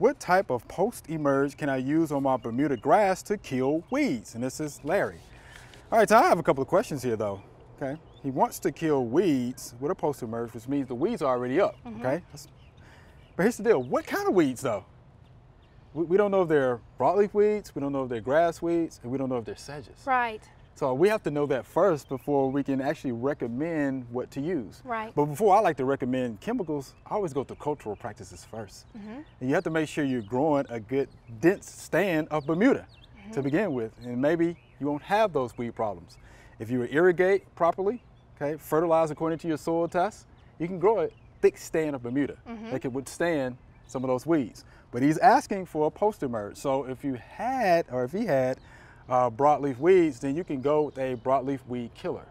what type of post-emerge can I use on my Bermuda grass to kill weeds? And this is Larry. All right, so I have a couple of questions here though, okay? He wants to kill weeds with a post-emerge, which means the weeds are already up, okay? But here's the deal, what kind of weeds though? We don't know if they're broadleaf weeds, we don't know if they're grass weeds, and we don't know if they're sedges. Right. So we have to know that first before we can actually recommend what to use. Right. But before I like to recommend chemicals, I always go to cultural practices first. And you have to make sure you're growing a good dense stand of Bermuda to begin with, and maybe you won't have those weed problems. If you irrigate properly, okay, fertilize according to your soil test, you can grow a thick stand of Bermuda that can withstand some of those weeds. But he's asking for a post-emerge. So if you had, or if he had, broadleaf weeds, then you can go with a broadleaf weed killer.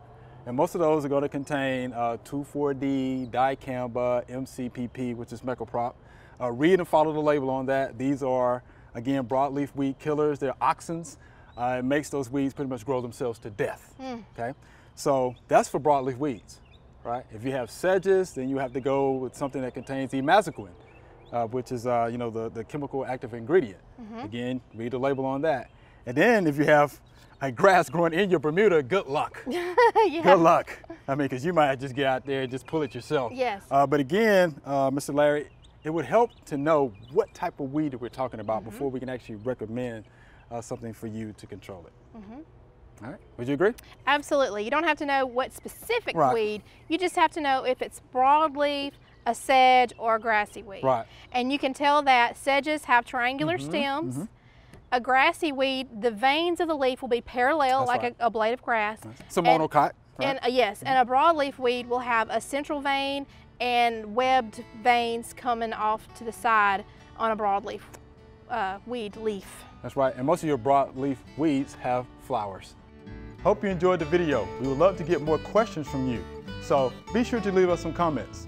And most of those are going to contain 2,4-D, dicamba, MCPP, which is mecoprop. Read and follow the label on that. These are, again, broadleaf weed killers. They're auxins. It makes those weeds pretty much grow themselves to death. Okay, so that's for broadleaf weeds, right? If you have sedges, then you have to go with something that contains imazaquin, which is you know, the chemical active ingredient. Again, read the label on that. And then if you have a grass growing in your Bermuda, good luck. Good luck. I mean, because you might just get out there and just pull it yourself. Yes. But again, Mr. Larry, it would help to know what type of weed that we're talking about before we can actually recommend something for you to control it. All right, would you agree? Absolutely. You don't have to know what specific weed. You just have to know if it's broadleaf, a sedge, or a grassy weed. Right. And you can tell that sedges have triangular stems. A grassy weed, the veins of the leaf will be parallel like a blade of grass. It's a monocot. And yes, and a broadleaf weed will have a central vein and webbed veins coming off to the side on a broadleaf weed leaf. That's right, and most of your broadleaf weeds have flowers. Hope you enjoyed the video. We would love to get more questions from you. So be sure to leave us some comments.